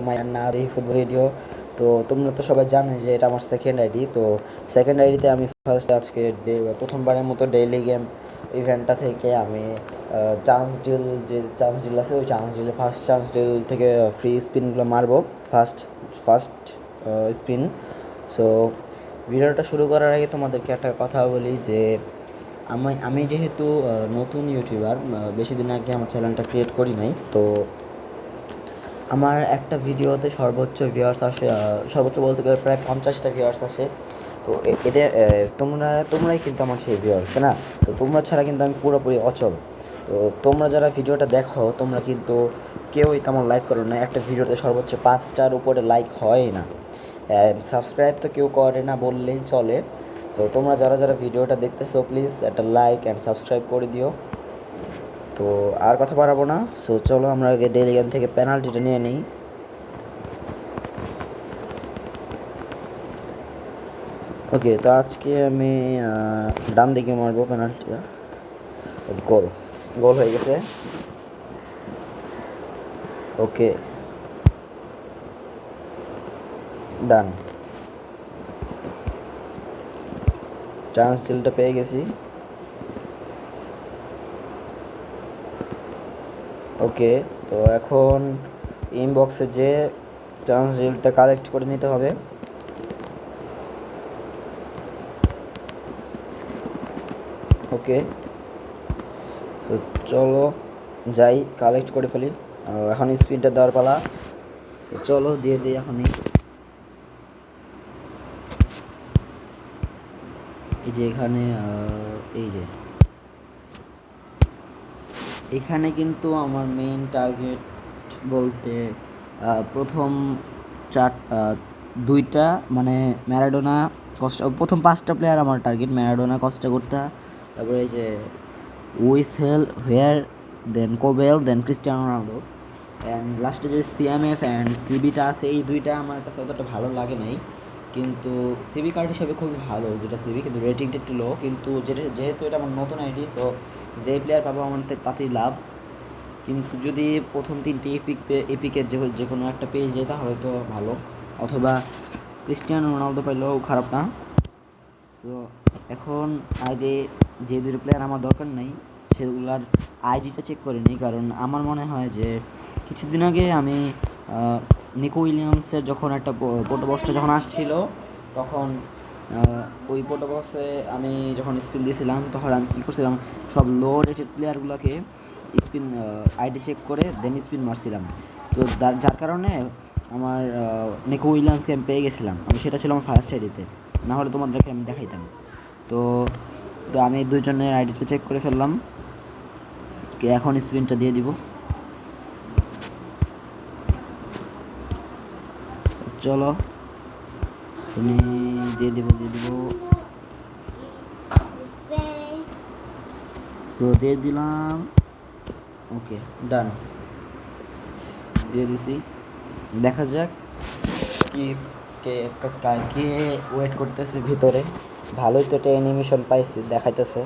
মাই না এই football video. তো তোমরা তো সবাই জানো যে এটা আমার সেকেন্ড আইডি। তো সেকেন্ড আইডিতে আমি ফার্স্ট আজকে প্রথমবারের মতো ডেইলি গেম ইভেন্টটা থেকে আমি চান্স ডিল আছে, ওই চান্স ডিলে ফার্স্ট চান্স ডিল থেকে ফ্রি স্পিনগুলো মারবো। First first spin. সো ভিডিওটা শুরু করার আগে তোমাদেরকে একটা কথা বলি যে আমি যেহেতু নতুন ইউটিউবার, বেশি দিন আগে আমার চ্যানেলটা ক্রিয়েট করি নাই। তো আমার একটা ভিডিওতে সর্বোচ্চ ভিউয়ার্স আসে, সর্বোচ্চ বলতে গেলে প্রায় 50টা ভিউয়ার্স আসে। তো এটা তোমরাই কিন্তু আমার সেই ভিউয়ার্স, তাই না? তো তোমরা ছাড়া কিন্তু আমি পুরোপুরি অচল। তো তোমরা যারা ভিডিওটা দেখো তোমরা কিন্তু কেউই তেমন লাইক করো না। একটা ভিডিওতে সর্বোচ্চ 5টার উপরে লাইক হয় না, সাবস্ক্রাইব তো কেউ করে না বললেই চলে। তো তোমরা যারা যারা ভিডিওটা দেখতেছো প্লিজ একটা লাইক অ্যান্ড সাবস্ক্রাইব করে দিও। তো আর কথা বাড়াবো না। সো চলো আমরা আগে ডেইলি গেম থেকে পেনাল্টিটা নিয়ে নিই। ওকে, তো আজকে আমি ডান দিকে মারবো পেনাল্টিটা। গোল গোল হয়ে গেছে। ওকে, ডান। চান্স ডিলটা পেয়ে গেছি। ওকে, তো এখন ইনবক্সে যে চান্স ডিলটা কালেক্ট করে নিতে হবে। ওকে, তো চলো যাই কালেক্ট করে ফেলি। এখন স্পিনটা দেওয়ার পালা। চলো দিয়ে দিই এখনই। এই যে এখানে কিন্তু আমার মেইন টার্গেট বলতে প্রথম দুইটা মানে ম্যারাডোনা, কস্টা, প্রথম 5টা প্লেয়ার আমার টার্গেট। ম্যারাডোনা, কস্টা কুর্তা, তারপরে এই যে উইসেল, হেয়ার, দেন কোবেল, দেন ক্রিস্টিয়ানো রোনালদো, অ্যান্ড লাস্টে যে সিএমএফ অ্যান্ড সিবিটা আছে, এই দুইটা আমার কাছে অতটা ভালো লাগে নাই। কিন্তু সিবি কার্ড হিসেবে খুবই ভালো দুটা সিবি, কিন্তু রেটিংটা একটু লো। কিন্তু যেহেতু এটা আমার নতুন আইডি, সো যে প্লেয়ার পাবো আমার তাতেই লাভ। কিন্তু যদি প্রথম 3টে এপিকের যে কোনো একটা পেয়ে যেতে হয়তো ভালো, অথবা ক্রিস্টিয়ানো রোনালদো পাইলেও খারাপ না। সো এখন আগে যে দুটো প্লেয়ার আমার দরকার নেই সেগুলার আইডিটা চেক করে নিই, কারণ আমার মনে হয় যে কিছুদিন আগে আমি নিকো উইলিয়ামসের যখন একটা পোটোবক্সটা যখন আসছিল, তখন ওই পোটোবক্সে আমি যখন স্পিন দিয়েছিলাম তখন আমি কী করছিলাম, সব লো রেটেড প্লেয়ারগুলোকে স্পিন আইডি চেক করে দেন স্পিন মারছিলাম। তো যার কারণে আমার নিকো উইলিয়ামসকে আমি পেয়ে গেছিলাম। সেটা ছিল আমার ফার্স্ট আইডিতে, না হলে তোমাদেরকে আমি দেখাইতাম। তো তো আমি দুইজনের আইডিতে চেক করে ফেললাম। এখন স্পিনটা দিয়ে দিব। চলো তুমি দিয়ে দিব সো দিয়ে দিলাম। ওকে, ডান, দিয়ে দিছি। দেখা যাক কি কে ওয়েট করতেছে ভিতরে। ভালোই তো একটা অ্যানিমেশন পাইছি, দেখাইতেছে,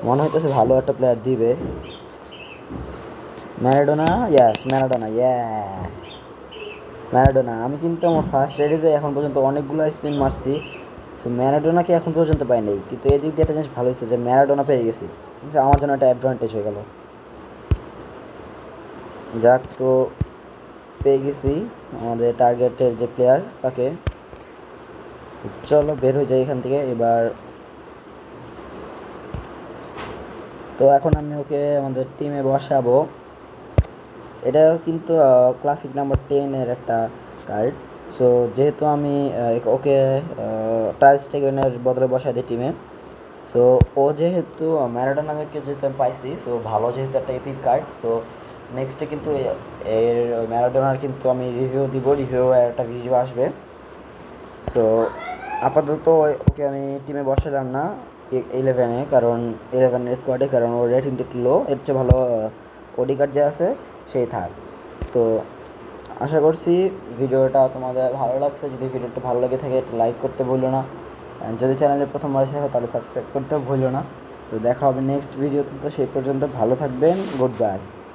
মনে হইতেছে ভালো একটা প্লেয়ার দিবে। ম্যারাডোনা, ইয়াস ম্যারাডোনা, ম্যারাডোনা। আমি কিন্তু আমার ফার্স্ট রেডিতে এখন পর্যন্ত অনেকগুলো স্পিন মারছি, সো ম্যারাডোনাকে এখন পর্যন্ত পাই নাই। কিন্তু এদিক দিয়ে একটা জিনিস ভালো হয়েছে যে ম্যারাডোনা পেয়ে গেছি, আমার জন্য একটা অ্যাডভান্টেজ হয়ে গেল। যাক, তো পেয়ে গেছি আমাদের টার্গেটের যে প্লেয়ার তাকে। চলো বের হয়ে যাই এখান থেকে এবার। তো এখন আমি ওকে আমাদের টিমে বসাবো। এটা কিন্তু ক্লাসিক নাম্বার 10-এর একটা কার্ড। সো যেহেতু আমি ওকে টার স্টেগেনের বদলে বসাই দিই টিমে। সো ও যেহেতু ম্যারাডোনাকে যেহেতু আমি পাইছি, সো ভালো যেহেতু একটা এপিক কার্ড, সো নেক্সটে কিন্তু এর ম্যারাডোনার কিন্তু আমি রিভিউ দিব, রিভিউ একটা ভিডিও আসবে। সো আপাতত ওকে আমি টিমে বসালাম না 11-এ, কারণ 11-এর স্কোয়াডে, কারণ ওর রেটিংটা একটু লো। এর চেয়ে ভালো ওডি কার্ড যে আছে সেই থাক। তো আশা করছি ভিডিওটা তোমাদের ভালো লাগছে। যদি ভিডিওটা ভালো লেগে থাকে একটা লাইক করতে ভুলো না, যদি চ্যানেলে প্রথমবার এসে থাকো তাহলে সাবস্ক্রাইব করতেও ভুলো না। তো দেখা হবে নেক্সট ভিডিওতে। তো সেই পর্যন্ত ভালো থাকবেন, গুড বাই।